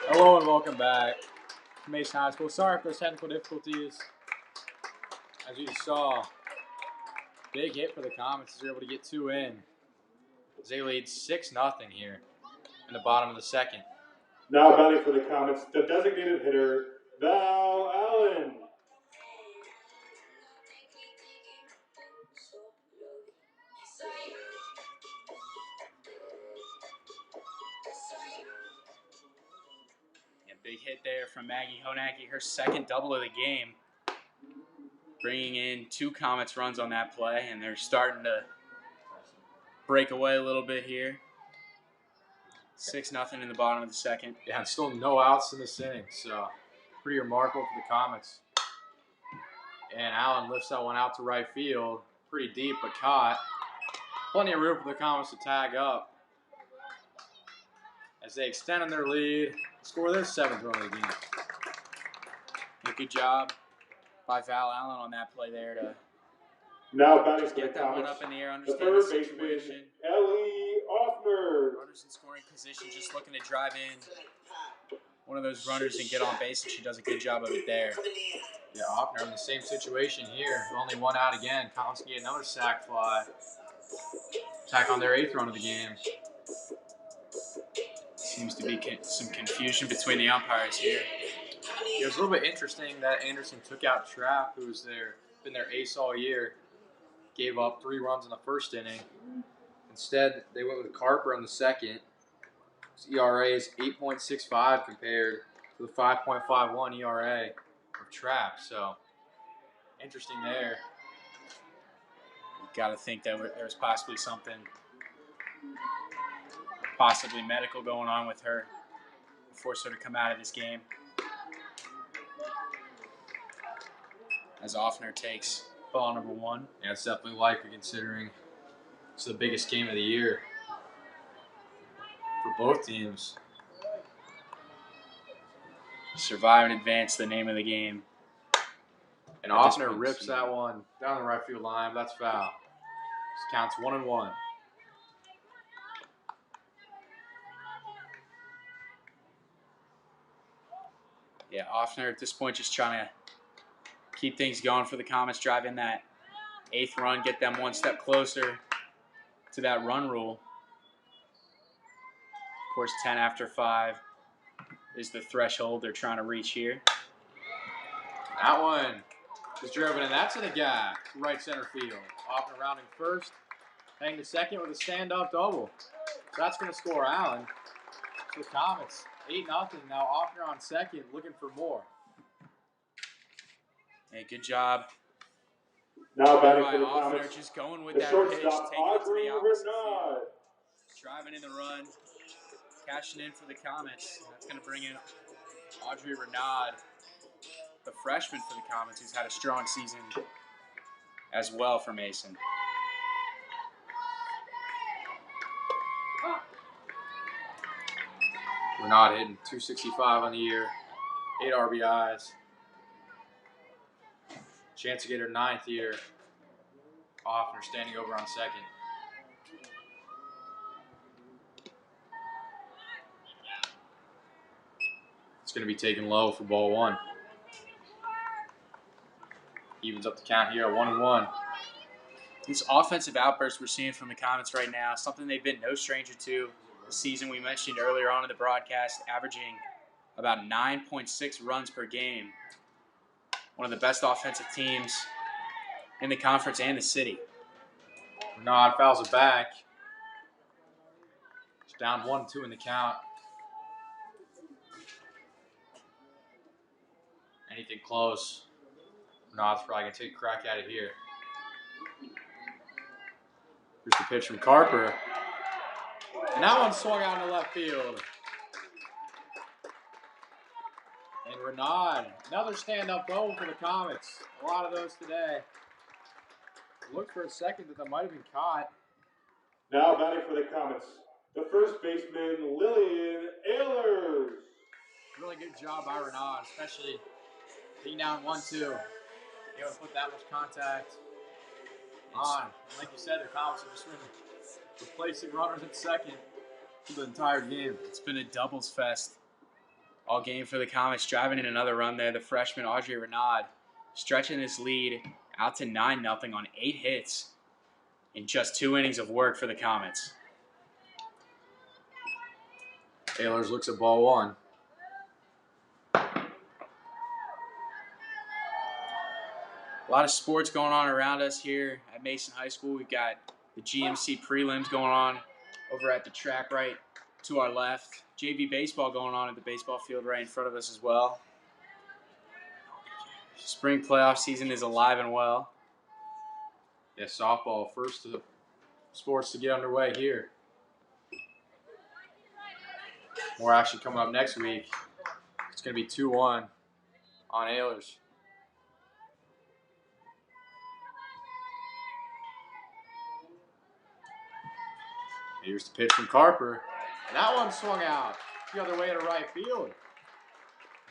Hello and welcome back to Mason High School. Sorry for those technical difficulties. As you saw, big hit for the Comets as they're able to get two in. As they lead 6-0 here in the bottom of the second. Now batting for the Comets, the designated hitter, Val Allen. Big hit there from Maggie Honacki, her second double of the game. Bringing in two Comets runs on that play, and they're starting to break away a little bit here. 6-0 in the bottom of the second. Yeah, and still no outs in this inning, so pretty remarkable for the Comets. And Allen lifts that one out to right field. Pretty deep, but caught. Plenty of room for the Comets to tag up as they extend on their lead, score their 7th run of the game. Good job by Val Allen on that play there to now batting for get the that Comets, one up in the air, the understand third the baseman, situation. Ellie Offner. Runners in scoring position, just looking to drive in one of those runners and get on base, and she does a good job of it there. Yeah, Offner in the same situation here. Only one out again. Comets get another sac fly. Tack on their 8th run of the game. Seems to be some confusion between the umpires here. It was a little bit interesting that Anderson took out Trapp, who's been their ace all year. Gave up 3 runs in the first inning. Instead, they went with Carper in the second. His ERA is 8.65 compared to the 5.51 ERA of Trapp. So, interesting there. You got to think that there was possibly something, possibly medical going on with her. Forced her to come out of this game. As Offner takes ball number 1. Yeah, it's definitely likely considering it's the biggest game of the year for both teams. Survive and advance, the name of the game. And Offner rips that one down the right field line. That's foul. This counts 1-1. Yeah, Offner at this point just trying to keep things going for the Comets, drive in that 8th run, get them one step closer to that run rule. Of course, 10 after 5 is the threshold they're trying to reach here. That one is driven, and that's in the gap, right center field. Offner rounding first, heading to second with a stand-up double. So that's going to score Allen. So Comets 8-0. Now Offner on second, looking for more. Hey, good job. Now batting by for the Offner, Comets, just going with the that pitch, shortstop, taking it to Audrey the opposite Renaud. field. Driving in the run, cashing in for the Comets. That's going to bring in Audrey Renaud, the freshman for the Comets, who's had a strong season as well for Mason. Renaud hitting 265 on the year, 8 RBIs. Chance to get her 9th year. Offner standing over on second. It's going to be taken low for ball 1. Evens up the count here at 1-1. This offensive outburst we're seeing from the Comets right now, something they've been no stranger to this season. We mentioned earlier on in the broadcast, averaging about 9.6 runs per game. One of the best offensive teams in the conference and the city. Renaud fouls it back. It's down 1-2 in the count. Anything close, Renaud's probably going to take a crack at it here. Here's the pitch from Carper. And that one swung out into left field. And Renaud, another stand-up goal for the Comets. A lot of those today. Looked for a second that might have been caught. Now batting for the Comets, the first baseman, Lillian Ehlers. Really good job by Renaud, especially being down 1-2. Able to put that much contact on. And like you said, the Comets have just been replacing runners at second for the entire game. It's been a doubles fest all game for the Comets, driving in another run there. The freshman Audrey Renaud stretching this lead out to 9-0 on 8 hits in just 2 innings of work for the Comets. Ehlers looks at ball 1. A lot of sports going on around us here at Mason High School. We've got the GMC prelims going on over at the track right to our left. JV baseball going on at the baseball field right in front of us as well. Spring playoff season is alive and well. Yeah, softball, first of the sports to get underway here. More action coming up next week. It's going to be 2-1 on Ehlers. Here's the pitch from Carper. And that one swung out the other way to right field.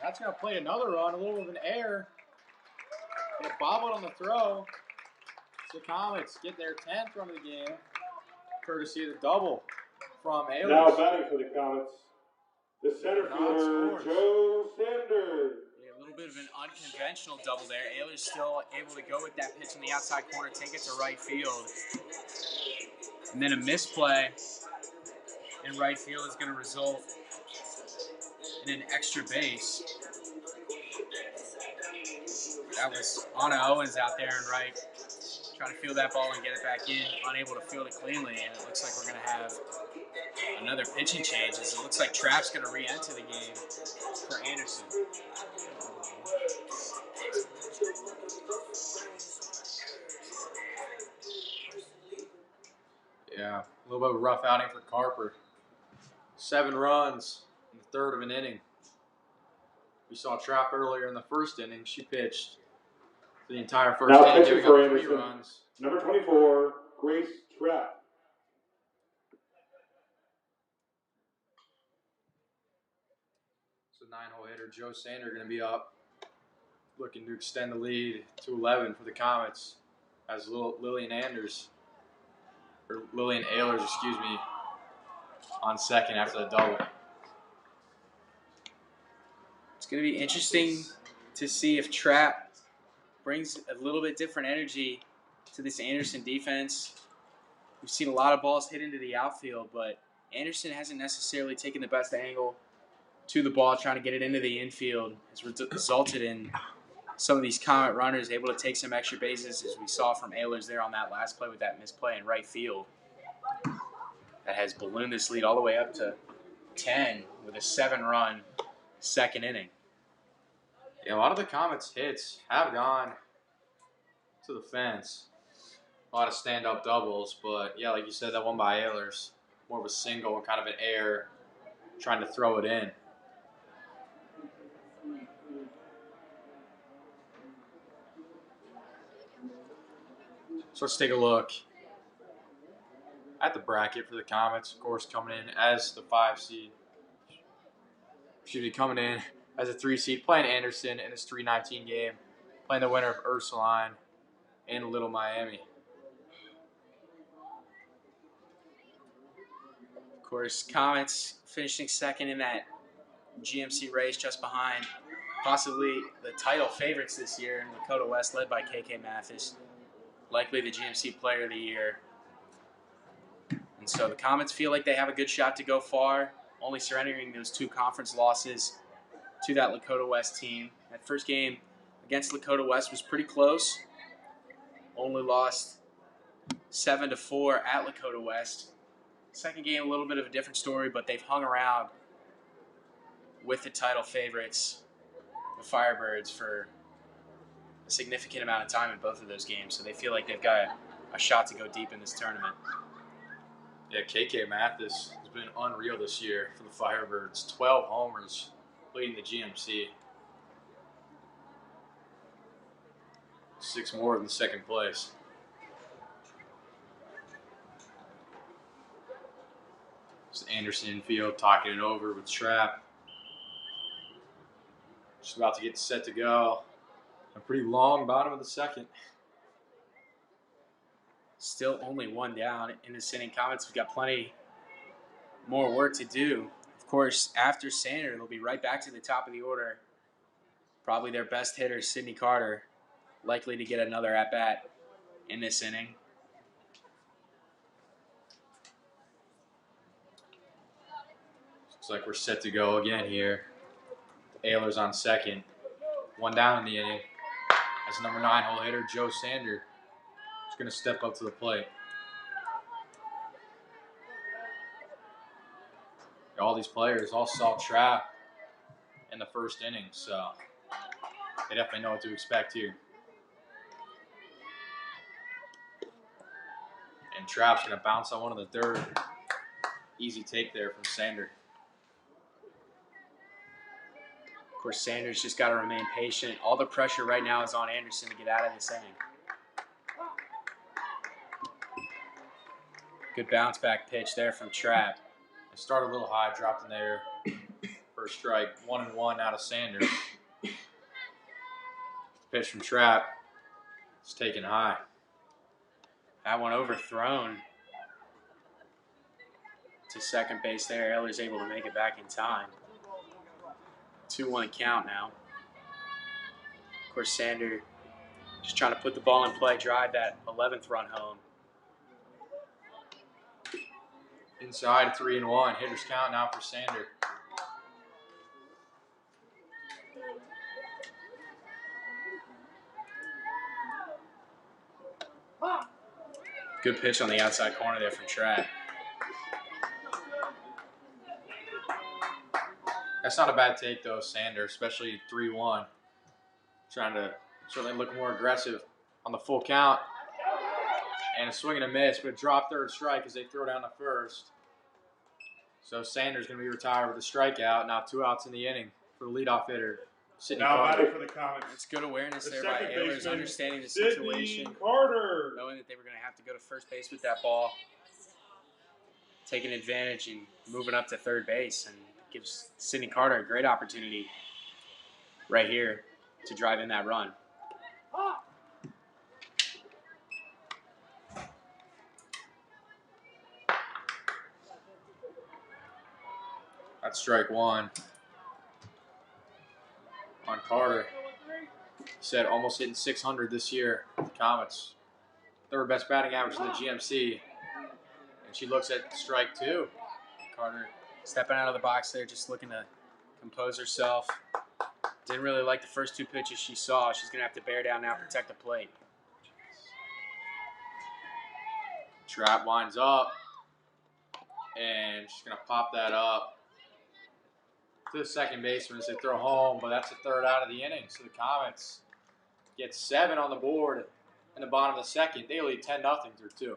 That's going to play another run, a little of an error. It bobbled on the throw. So Comets get their 10th run of the game, courtesy of the double from Ehlers. Now batting for the Comets, the center fielder, scores. Joe Sanders. A little bit of an unconventional double there. Ehlers still able to go with that pitch in the outside corner, take it to right field. And then a misplay in right field is going to result in an extra base. That was Anna Owens out there in right, trying to field that ball and get it back in, unable to field it cleanly, and it looks like we're going to have another pitching change, as it looks like Trapp's going to re-enter the game for Anderson. Yeah, a little bit of a rough outing for Carper. 7 runs in the third of an inning. We saw Trapp earlier in the first inning. She pitched the entire first Now inning, pitching giving for up 3 Anderson, runs. number 24, Grace Trapp. So 9-hole hitter Joe Sander going to be up, looking to extend the lead to 11 for the Comets, as Lillian Ehlers, on second after the double. It's going to be interesting to see if Trapp brings a little bit different energy to this Anderson defense. We've seen a lot of balls hit into the outfield, but Anderson hasn't necessarily taken the best angle to the ball, trying to get it into the infield. Has resulted in some of these Comet runners able to take some extra bases, as we saw from Ehlers there on that last play with that misplay in right field. That has ballooned this lead all the way up to 10 with a 7-run second inning. Yeah, a lot of the Comets' hits have gone to the fence. A lot of stand-up doubles, but yeah, like you said, that one by Ehlers, more of a single and kind of an error, trying to throw it in. So let's take a look at the bracket for the Comets. Of course, coming in as the 5 seed. Coming in as a 3 seed, playing Anderson in this 3-19 game, playing the winner of Ursuline and Little Miami. Of course, Comets finishing second in that GMC race, just behind possibly the title favorites this year in Lakota West, led by KK Mathis, likely the GMC Player of the Year. And so the Comets feel like they have a good shot to go far, only surrendering those 2 conference losses to that Lakota West team. That first game against Lakota West was pretty close. Only lost 7-4 at Lakota West. Second game, a little bit of a different story, but they've hung around with the title favorites, the Firebirds, for a significant amount of time in both of those games. So they feel like they've got a shot to go deep in this tournament. Yeah, KK Mathis has been unreal this year for the Firebirds. 12 homers, leading the GMC. 6 more than second place. It's Anderson infield talking it over with Trapp. Just about to get set to go. A pretty long bottom of the second. Still only 1 down in this inning. Comets have got plenty more work to do. Of Of course, after Sander, they'll be right back to the top of the order. Probably their best hitter, Sydney Carter, likely to get another at-bat in this inning. Looks like we're set to go again here. Ayler's on second. One down in the inning. As number 9 hole hitter, Joe Sander is going to step up to the plate. All these players all saw Trapp in the first inning, so they definitely know what to expect here. And Trapp's going to bounce on one of the third. Easy take there from Sander. Of course, Sanders just got to remain patient. All the pressure right now is on Anderson to get out of this inning. Good bounce back pitch there from Trapp. They started a little high, dropped in there. First strike, 1-1 out of Sander. Pitch from Trapp. It's taken high. That one overthrown to second base there. Ayler's able to make it back in time. 2-1 count now. Of course, Sander just trying to put the ball in play, drive that 11th run home. Inside, 3-1. Hitters count now for Sander. Good pitch on the outside corner there from Trapp. That's not a bad take, though, Sander, especially 3-1. Trying to certainly look more aggressive on the full count. And a swing and a miss, but a drop third strike as they throw down the first. So Sanders going to be retired with a strikeout. Now 2 outs in the inning for the leadoff hitter, Sydney Now Carter. batting for the Comets. It's good awareness The there by second Ayler's, baseman, understanding the Sydney situation, Carter. knowing that they were going to have to go to first base with that ball, taking advantage and moving up to third base, and gives Sydney Carter a great opportunity right here to drive in that run. That's strike 1 on Carter. He said almost hitting 600 this year with the Comets. Third best batting average in the GMC. And she looks at strike 2. Carter stepping out of the box there, just looking to compose herself. Didn't really like the first 2 pitches she saw. She's going to have to bear down now, protect the plate. Trapp winds up. And she's going to pop that up to the second baseman as they throw home. But that's the third out of the inning. So the Comets get 7 on the board in the bottom of the second. They lead 10-0 through 2.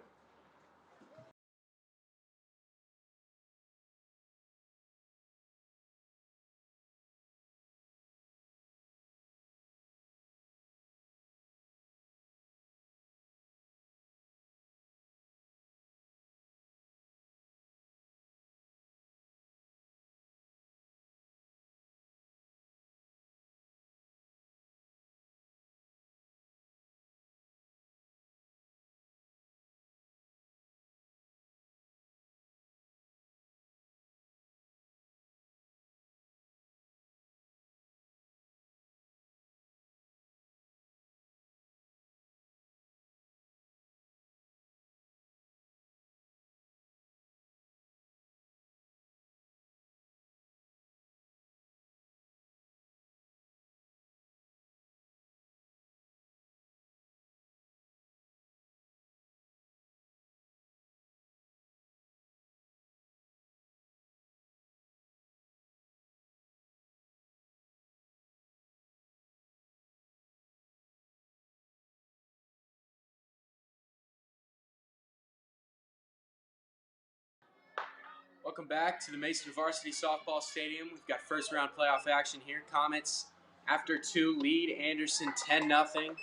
Welcome back to the Mason Varsity Softball Stadium. We've got first round playoff action here. Comets after 2 lead Anderson 10-0.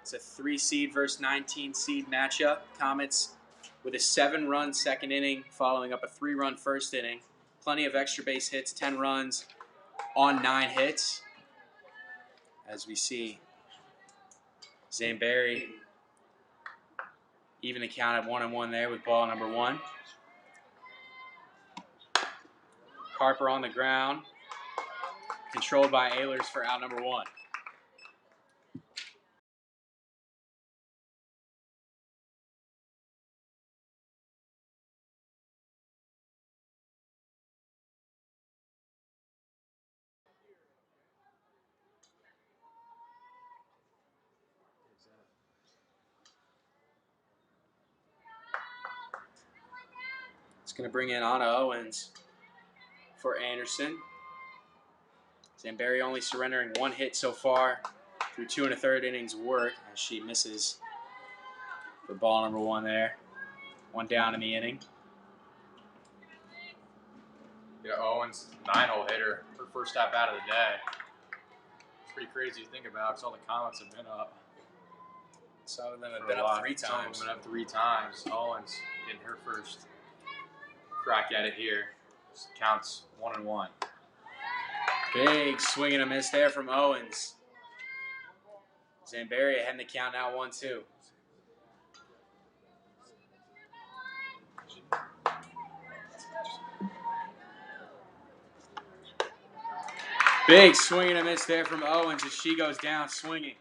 It's a 3 seed versus 19 seed matchup. Comets with a 7-run second inning following up a 3-run first inning. Plenty of extra base hits, 10 runs on 9 hits. As we see Zamberi even the count at 1-1 there with ball number 1. Carper on the ground. Controlled by Ehlers for out number 1. It's going to bring in Anna Owens for Anderson. Zamberi only surrendering 1 hit so far through 2 1/3 innings work as she misses for ball number 1 there. 1 down in the inning. Yeah, Owens, 9-hole hitter, her first at bat of the day. It's pretty crazy to think about because all the comments have been up. Some of them have been up 3 times. Some of them have been up 3 times. Owens getting her first crack at it here. Counts 1-1. Big swing and a miss there from Owens. Zamberi ahead in the count now 1-2. Big swing and a miss there from Owens as she goes down swinging.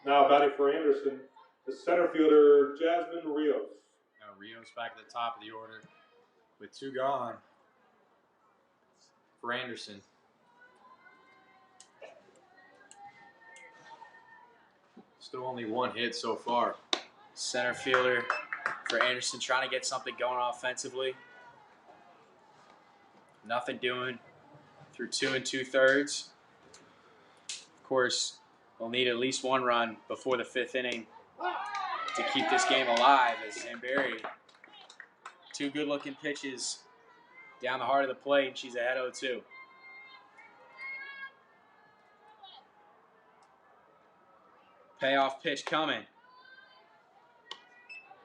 Now batting for Anderson, the center fielder, Jasmine Rios. Now Rios back at the top of the order with 2 gone for Anderson. Still only 1 hit so far. Center fielder for Anderson trying to get something going offensively. Nothing doing through 2 2/3. Of course, we'll need at least 1 run before the 5th inning to keep this game alive as Zamberi, 2 good-looking pitches down the heart of the plate, and she's ahead 0-2. Payoff pitch coming.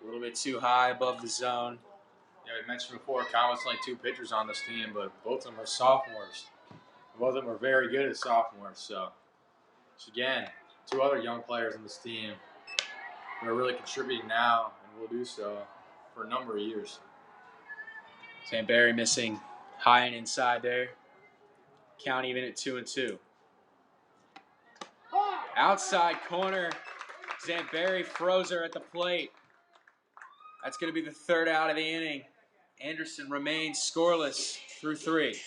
A little bit too high above the zone. Yeah, we mentioned before, Comets only 2 pitchers on this team, but both of them are sophomores. Both of them are very good as sophomores. So again, 2 other young players on this team who are really contributing now and will do so for a number of years. Zamberi missing high and inside there. Count even at 2-2. Outside corner. Zamberi froze her at the plate. That's going to be the 3rd out of the inning. Anderson remains scoreless through 3.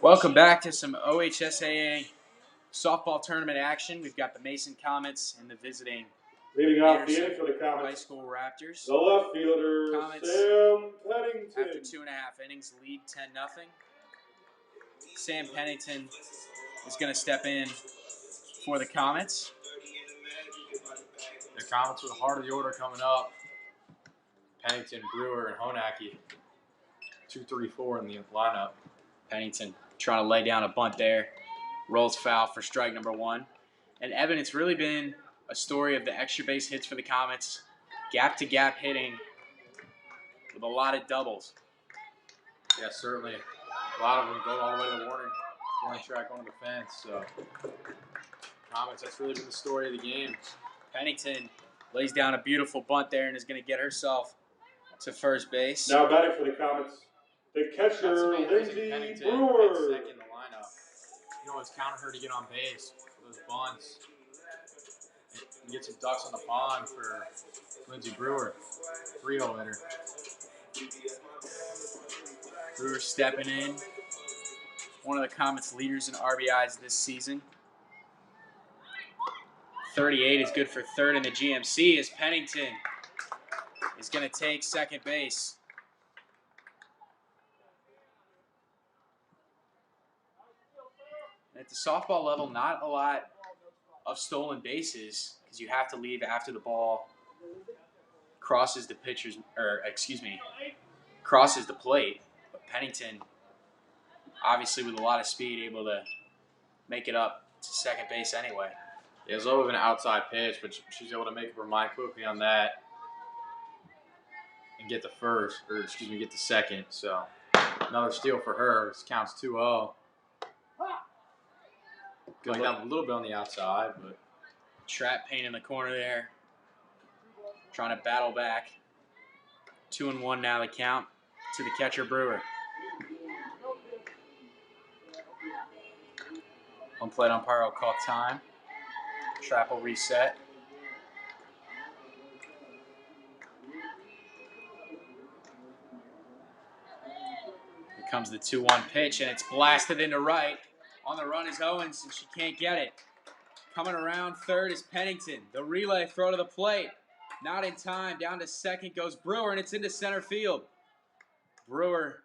Welcome back to some OHSAA softball tournament action. We've got the Mason Comets and the visiting Leading off the Anderson inning for the High Comets, School Raptors. the left fielder, Comets, Sam Pennington. after 2.5 innings, lead 10-0. Sam Pennington is going to step in for the Comets. The Comets with the heart of the order coming up. Pennington, Brewer, and Honacki. 2, 3, 4 in the lineup. Pennington trying to lay down a bunt there. Rolls foul for strike number 1. And Evan, it's really been a story of the extra base hits for the Comets. Gap-to-gap hitting with a lot of doubles. Yeah, certainly. A lot of them going all the way to the warning track, going to the fence. So, Comets, that's really been the story of the game. Pennington lays down a beautiful bunt there and is going to get herself to first base. Now batting for the Comets, the That's catcher, amazing. Lindsey Pennington Brewer. at second in the lineup. You always count her to get on base for those bunts. You get some ducks on the pond for Lindsey Brewer. 3-hole hitter. Brewer stepping in. One of the Comets' leaders in RBIs this season. 38 is good for third in the GMC as Pennington is going to take second base. At the softball level, not a lot of stolen bases because you have to leave after the ball crosses the crosses the plate. But Pennington, obviously with a lot of speed, able to make it up to second base anyway. It was a little bit of an outside pitch, but she's able to make up her mind quickly on that and get the second. So another steal for her. This counts 2-0. Going down a little bit on the outside, but Trap Payne in the corner there, trying to battle back. 2-1 now the count to the catcher Brewer. Home plate umpire will call time. Trap will reset. Here comes the 2-1 pitch, and it's blasted into right. On the run is Owens, and she can't get it. Coming around third is Pennington. The relay throw to the plate. Not in time. Down to second goes Brewer, and it's into center field. Brewer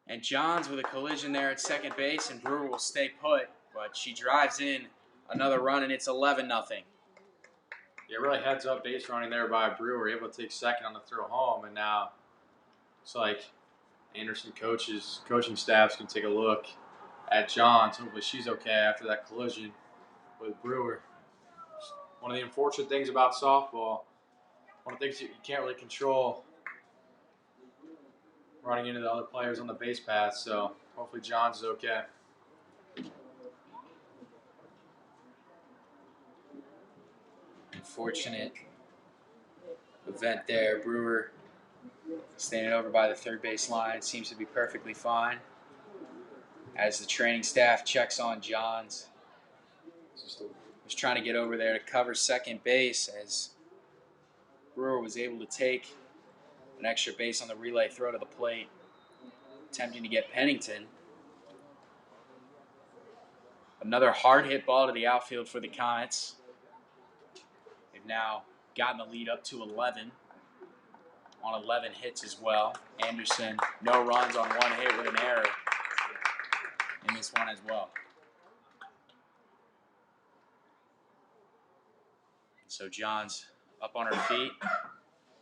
and Johns with a collision there at second base, and Brewer will stay put, but she drives in another run, and it's 11-0. yeah, really heads up base running there by Brewer, able to take second on the throw home, and now it's like Anderson coaching staffs can take a look at Johns. Hopefully she's okay after that collision with Brewer. One of the unfortunate things about softball, one of the things you can't really control, running into the other players on the base path, so hopefully Johns is okay. Unfortunate event there. Brewer standing over by the third base line seems to be perfectly fine as the training staff checks on Johns. Was trying to get over there to cover second base as Brewer was able to take an extra base on the relay throw to the plate, attempting to get Pennington. Another hard hit ball to the outfield for the Comets. They've now gotten the lead up to 11 on 11 hits as well. Anderson, no runs on one hit with an error in this one as well. So Johns up on her feet.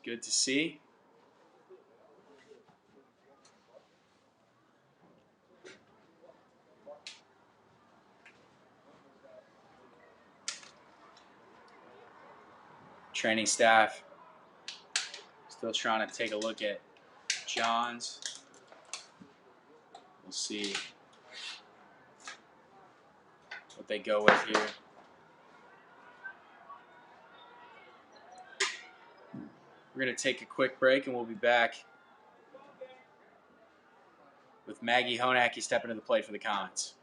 Good to see. Training staff still trying to take a look at Johns. We'll see what they go with here. We're going to take a quick break and we'll be back with Maggie Honacki stepping to the plate for the Comets.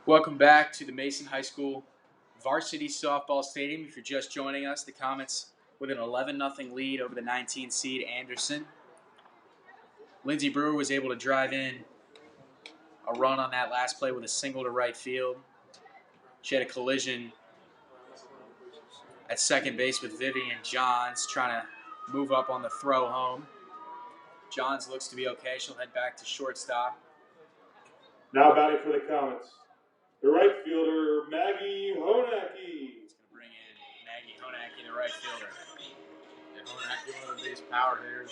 Welcome back to the Mason High School Varsity Softball Stadium. If you're just joining us, the Comets with an 11-0 lead over the 19 seed Anderson. Lindsey Brewer was able to drive in a run on that last play with a single to right field. She had a collision at second base with Vivian Johns, trying to move up on the throw home. Johns looks to be okay. She'll head back to shortstop. Now batting for the Comets, the right fielder, Maggie Honacki. It's going to bring in Maggie Honacki, the right fielder. Yeah, Honacki, one of the biggest power hitters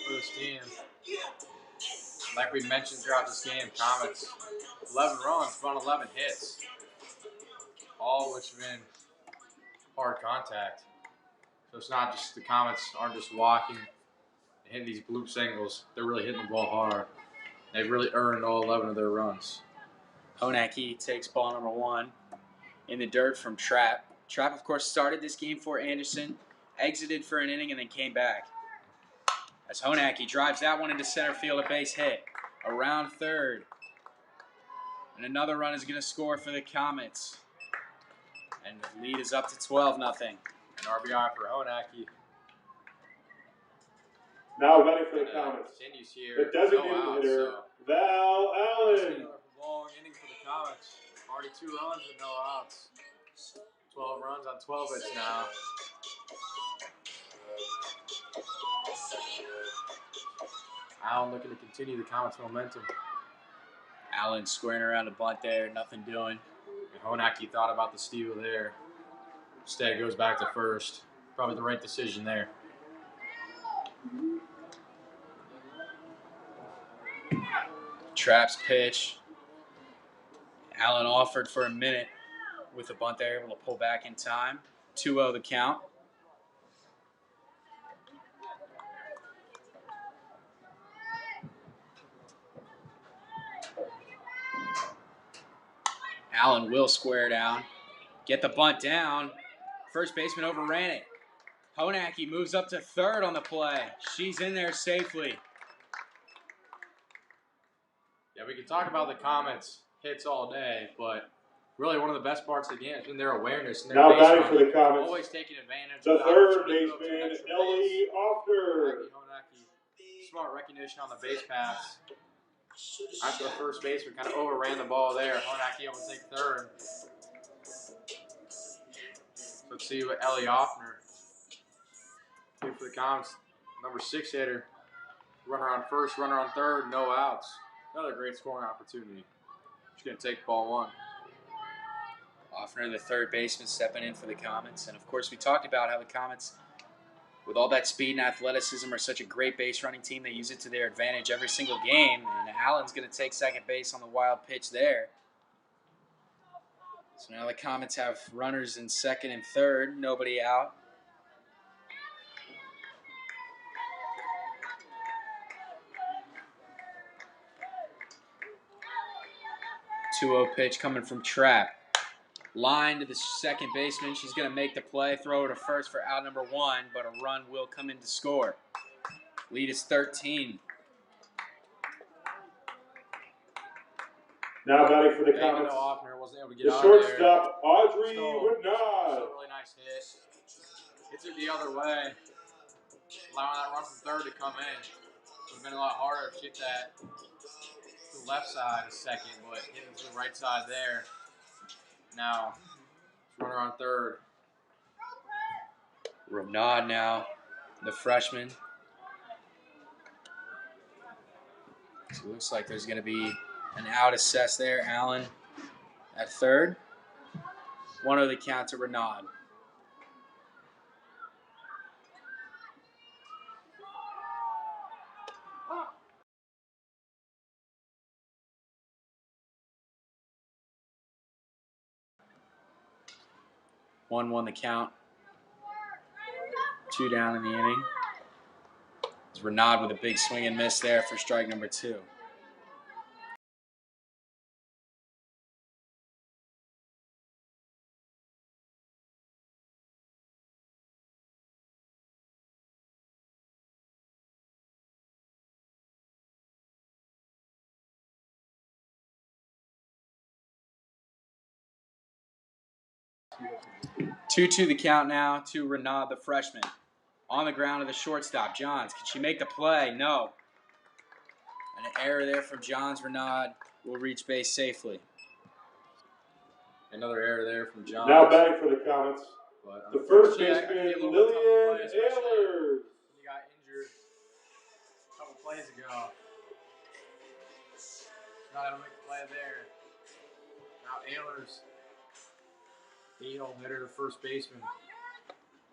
for this team. Like we mentioned throughout this game, Comets, 11 runs, run 11 hits, all of which have been hard contact. So it's not just the Comets aren't just walking and hitting these bloop singles. They're really hitting the ball hard. They've really earned all 11 of their runs. Honacki takes ball number 1 in the dirt from Trapp. Trapp, of course, started this game for Anderson, exited for an inning, and then came back. As Honacki drives that one into center field, a base hit. Around third. And another run is going to score for the Comets. And the lead is up to 12-0. An RBI for Honacki. Now batting for the Comets, Continues here. the designated hitter, Val Allen. Another long inning for the Comets. Already 2 runs with no outs. 12 runs on 12 hits now. Allen looking to continue the Comets' momentum. Allen squaring around a bunt there, nothing doing. And Honacki thought about the steal there. Instead, goes back to first. Probably the right decision there. Trapp's pitch. Allen offered for a minute with the bunt there, able to pull back in time. 2-0 the count. Allen will square down. Get the bunt down. First baseman overran it. Honacki moves up to third on the play. She's in there safely. Yeah, we can talk about the Comets' hits all day, but really one of the best parts of the game has been their awareness and their Now base batting for running. the Comets, Always taking advantage the of the third opportunity to go up to an baseman, extra Ellie base. Offner. Maggie Honacki, smart recognition on the base paths. After the first baseman kind of overran the ball there, Honacki able to take third. So let's see what Ellie Offner did for the Comets. Number 6 hitter. Runner on first, runner on third, no outs. Another great scoring opportunity. She's going to take ball 1. Offner, the third baseman, stepping in for the Comets. And, of course, we talked about how the Comets, with all that speed and athleticism, are such a great base running team. They use it to their advantage every single game. And Allen's going to take second base on the wild pitch there. So now the Comets have runners in second and third, nobody out. Two-0 pitch coming from Trapp. Line to the second baseman. She's going to make the play, throw it to first for out number 1, but a run will come in to score. Lead is 13. Now batting for the Even Comets, though Offner wasn't able to get the out of there. shortstop, Audrey Still Woodnod. a really nice hit. Hits it the other way. Allowing that run from third to come in. Would have been a lot harder to hit that to the left side a second, but hitting to the right side there. Now, runner on third. Woodnod now, the freshman. So it looks like there's going to be an out assessed there. Allen at third. 1-0 the count to Renaud. One the count. 2 down in the inning. It's Renaud with a big swing and miss there for strike number 2. 2-2 the count now to Renaud, the freshman. On the ground to the shortstop, Johns. Can she make the play? No. An error there from Johns. Renaud will reach base safely. Another error there from Johns. Now batting for the Comets, But the first unfortunately, baseman, that could be a little bit tough to play, Lillian especially Ehlers. when he got injured a couple plays ago. Not able to make the play there. Now Ehlers, heel hitter, first baseman,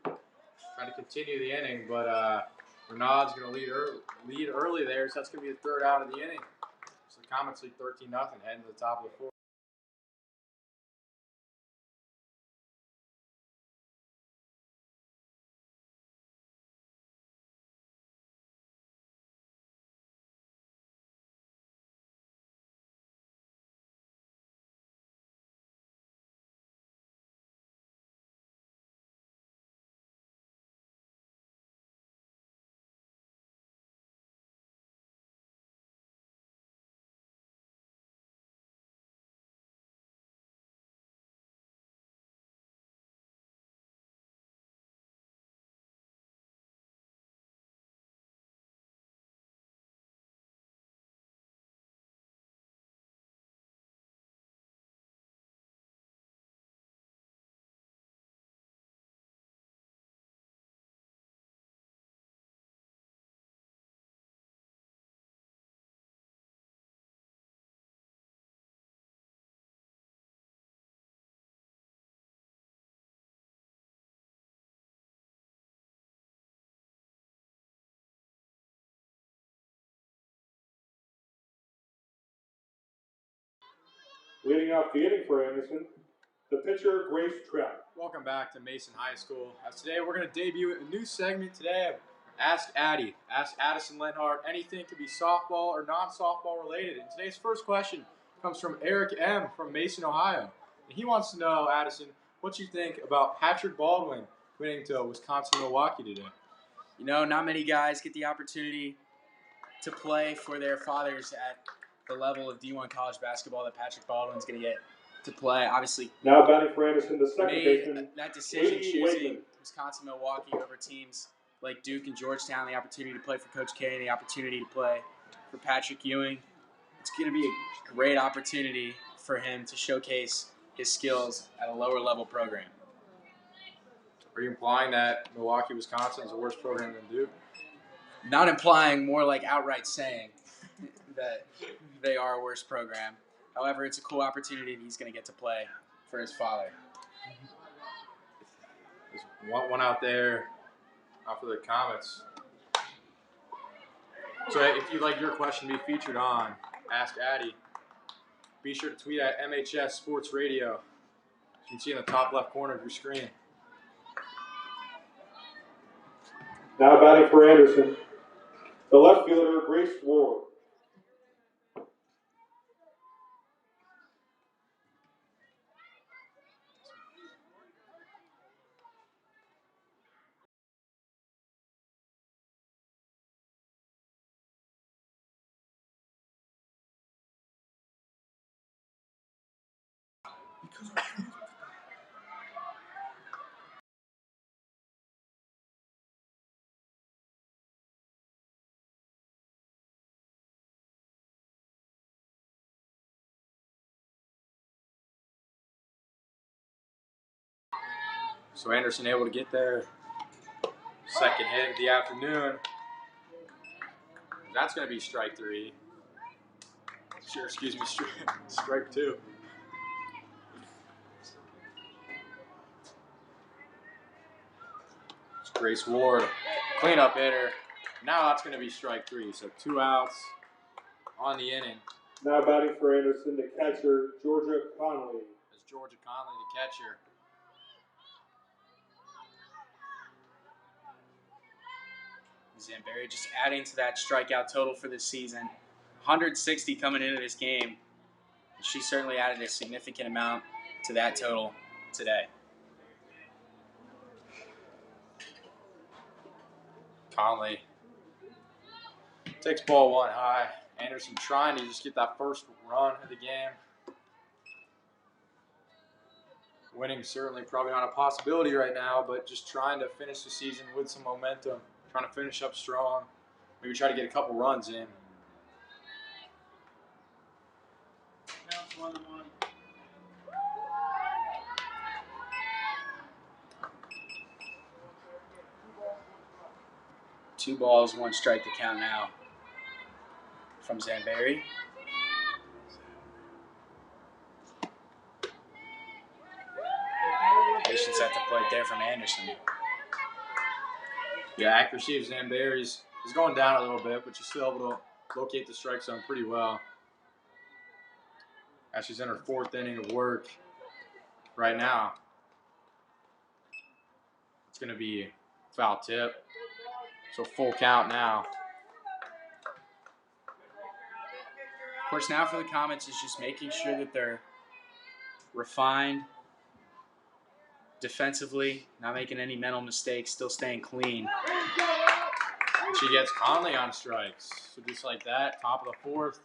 trying to continue the inning, but Renaud's going to lead early there, so that's going to be the third out of the inning. So the Comets lead 13-0, heading to the top of the fourth. Leading off the inning for Anderson, the pitcher, Grace Trout. Welcome back to Mason High School. Today we're going to debut a new segment today of Ask Addie. Ask Addison Lenhart anything, could be softball or non-softball related. And today's first question comes from Eric M. from Mason, Ohio. And he wants to know, Addison, what you think about Patrick Baldwin committing to Wisconsin-Milwaukee today. You know, not many guys get the opportunity to play for their fathers at the level of D1 college basketball that Patrick Baldwin's going to get to play. Obviously, Now batting for Anderson, the second made baseman, that decision Katie choosing Wakeman. Wisconsin-Milwaukee over teams like Duke and Georgetown, the opportunity to play for Coach K and the opportunity to play for Patrick Ewing. It's going to be a great opportunity for him to showcase his skills at a lower level program. Are you implying that Milwaukee, Wisconsin is a worse program than Duke? Not implying, more like outright saying that they are a worse program. However, it's a cool opportunity and he's going to get to play for his father. There's one out there out for the Comets. So if you'd like your question to be featured on Ask Addie, be sure to tweet at MHS Sports Radio. You can see in the top left corner of your screen. Now batting for Anderson, the left fielder, Grace Ward. So Anderson able to get there. Second hit of the afternoon. That's going to be strike three. Sure, excuse me, strike two. It's Grace Ward, cleanup hitter. Now that's going to be strike three. So 2 outs on the inning. Now batting for Anderson, the catcher, Georgia Conley. As Georgia Conley, the catcher. Zamberi just adding to that strikeout total for this season. 160 coming into this game. She certainly added a significant amount to that total today. Conley takes ball one high. Anderson trying to just get that first run of the game. Winning certainly probably not a possibility right now, but just trying to finish the season with some momentum, trying to finish up strong, maybe try to get a couple runs in. Two balls, one strike to count now from Zamberi. Patience at the plate there from Anderson. Yeah, accuracy of Zamberi's is going down a little bit, but she's still able to locate the strike zone pretty well. As she's in her 4th inning of work right now. It's going to be foul tip. So full count now. Of course, now for the Comets is just making sure that they're refined defensively, not making any mental mistakes, still staying clean. She gets Conley on strikes. So just like that, top of the 4th,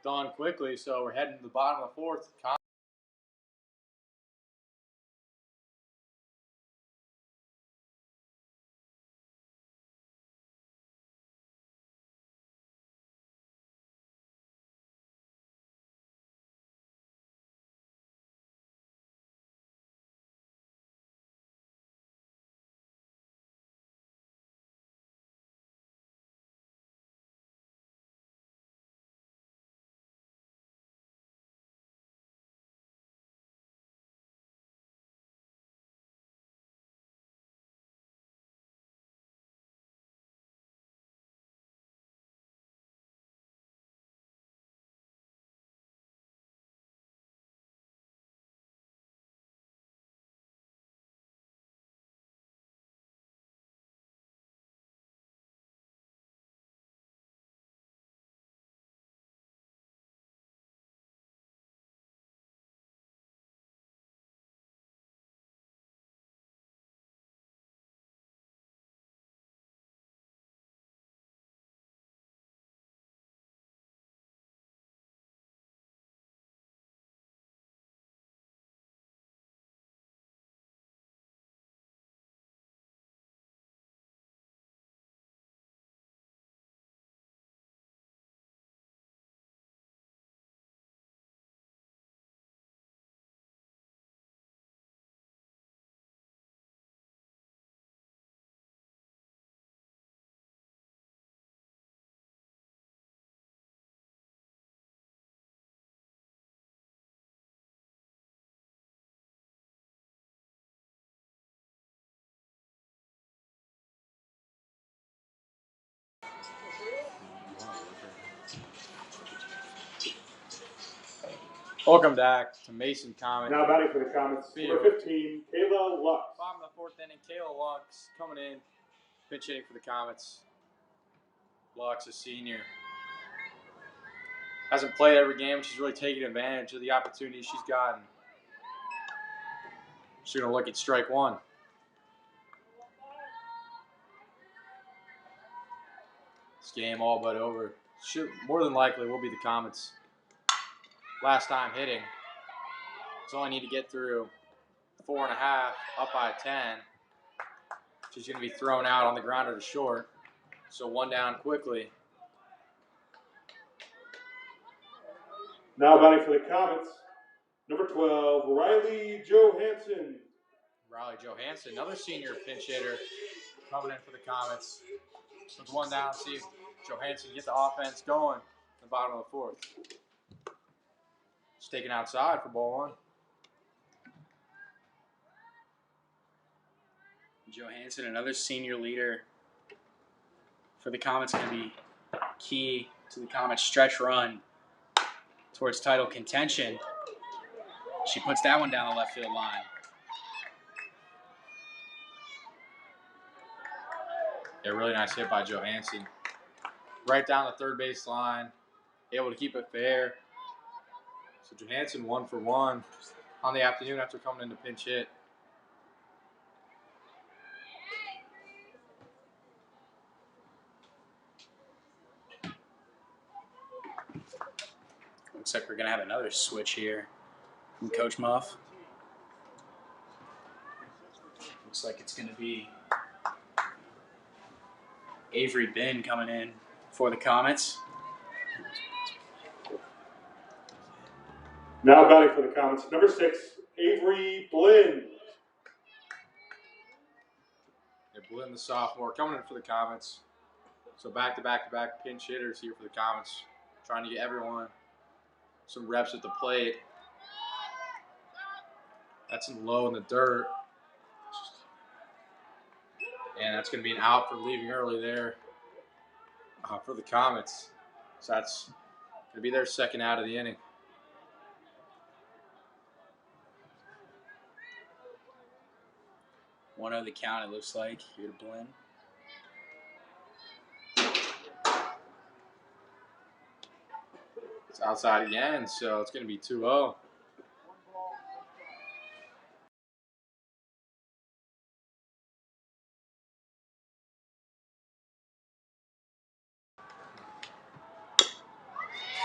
done quickly. So we're heading to the bottom of the 4th. Welcome back to Mason Comet. Now batting for the Comets, number 15, Kayla Lux. Bottom of the 4th inning, Kayla Lux coming in, pinch hitting for the Comets. Lux, a senior. Hasn't played every game. She's really taking advantage of the opportunities she's gotten. She's going to look at strike 1. This game all but over. More than likely will be the Comets' last time hitting. So I need to get through 4.5, up by 10. She's going to be thrown out on the grounder to short. So 1 down quickly. Now batting for the Comets, number 12, Riley Johansson. Riley Johansson, another senior pinch hitter, coming in for the Comets. With 1 down, see if Johansson get the offense going in the bottom of the 4th. It's taken outside for ball 1. Johansson, another senior leader for the Comets, going to be key to the Comets' stretch run towards title contention. She puts that one down the left field line. Yeah, really nice hit by Johansson. Right down the 3rd base line, able to keep it fair. So Johansson 1 for 1 on the afternoon after coming in to pinch hit. Looks like we're going to have another switch here from Coach Muff. Looks like it's going to be Avery Bin coming in for the Comets. Now batting for the Comets, number 6, Avery Blinn. Yeah, Blinn, the sophomore, coming in for the Comets. So back-to-back pinch hitters here for the Comets, trying to get everyone some reps at the plate. That's low in the dirt. And that's going to be an out for leaving early there for the Comets. So that's going to be their second out of the inning. 1-0 the count, it looks like, here to Blinn. It's outside again, so it's going to be 2-0.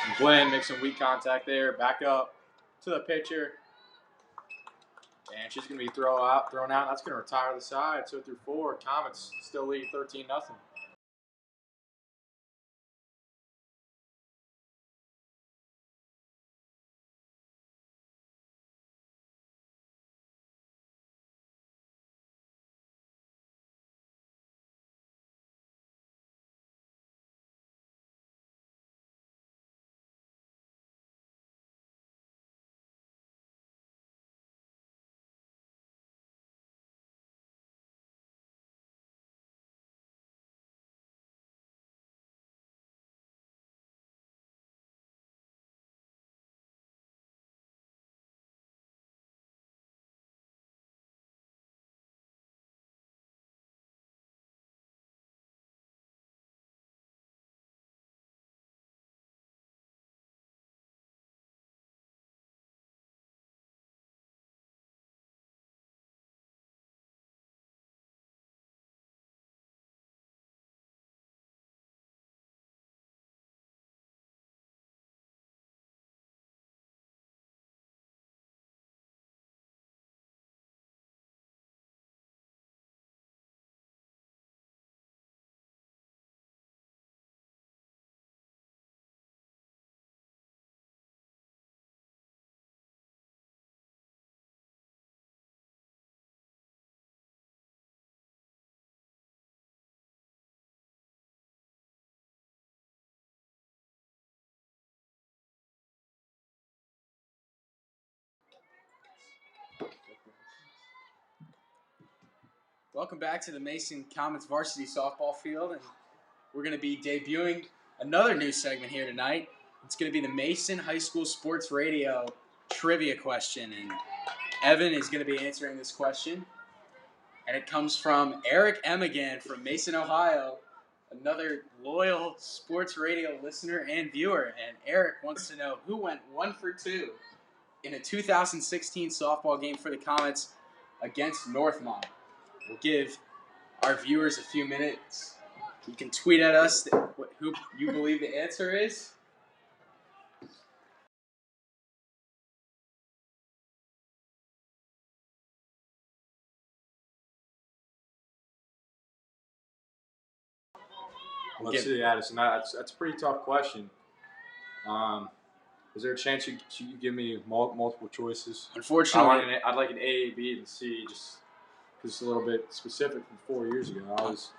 And Blinn makes some weak contact there. Back up to the pitcher. And she's going to be thrown out. That's going to retire the side. 2-4. Comets still leading 13-0. Welcome back to the Mason Comets varsity softball field, and we're going to be debuting another new segment here tonight. It's going to be the Mason High School Sports Radio trivia question, and Evan is going to be answering this question, and it comes from Eric M. again from Mason, Ohio, another loyal sports radio listener and viewer, and Eric wants to know who went 1 for 2 in a 2016 softball game for the Comets against Northmont. We'll give our viewers a few minutes. You can tweet at us who you believe the answer is. Let's see, Addison. That's a pretty tough question. Is there a chance you give me multiple choices? Unfortunately, I'd like an A, B, and C, just because it's a little bit specific from 4 years ago. I was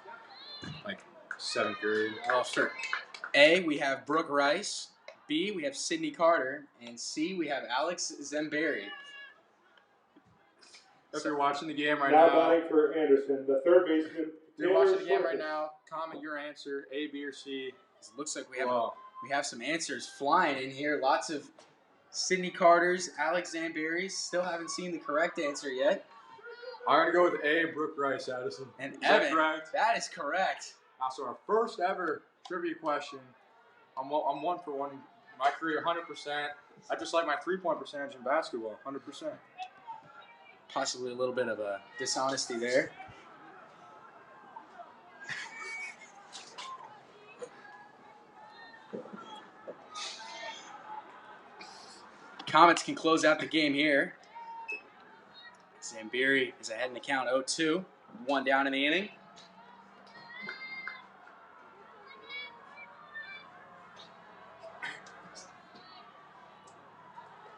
like 7th grade. well, for A, we have Brooke Rice. B, we have Sydney Carter. And C, we have Alex Zamberi. If you're watching the game right Now now, batting for Anderson, the third baseman. if you're watching the game right now, comment your answer, A, B, or C. It looks like we have some answers flying in here. Lots of Sydney Carters, Alex Zamberis. Still haven't seen the correct answer yet. I'm going to go with A, Brooke Rice, Addison. And Is that Evan, correct? that is correct. So our first ever trivia question. I'm 1 for 1 in my career, 100%. I just like my 3-point percentage in basketball, 100%. Possibly a little bit of a dishonesty there. Comets can close out the game here. This Zambiri is ahead in the count 0-2. 1 down in the inning.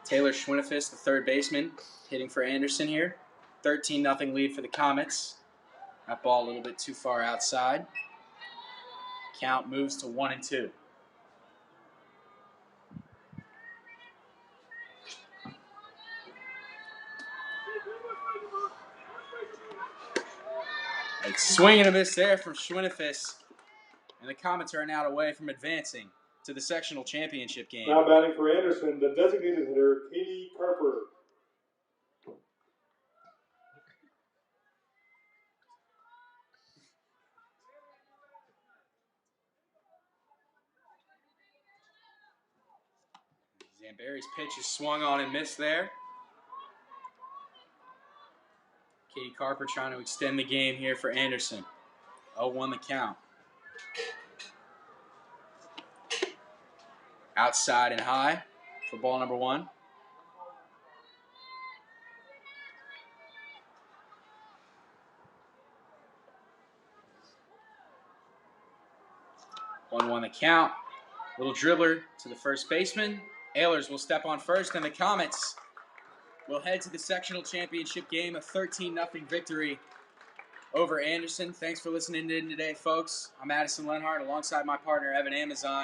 Taylor Schwinnefus, the third baseman, hitting for Anderson here. 13-0 lead for the Comets. That ball a little bit too far outside. Count moves to 1-2. A swing and a miss there from Schwinnefus. And the Comets are now away from advancing to the sectional championship game. Now batting for Anderson, the designated hitter, Katie Carper. Zamberi's pitch is swung on and missed there. Katie Carper trying to extend the game here for Anderson. 0-1 the count. Outside and high for ball number 1. One the count. Little dribbler to the first baseman. Ehlers will step on first, and the Comets will head to the sectional championship game, a 13-0 victory over Anderson. Thanks for listening in today, folks. I'm Addison Lenhart alongside my partner, Evan Amazon.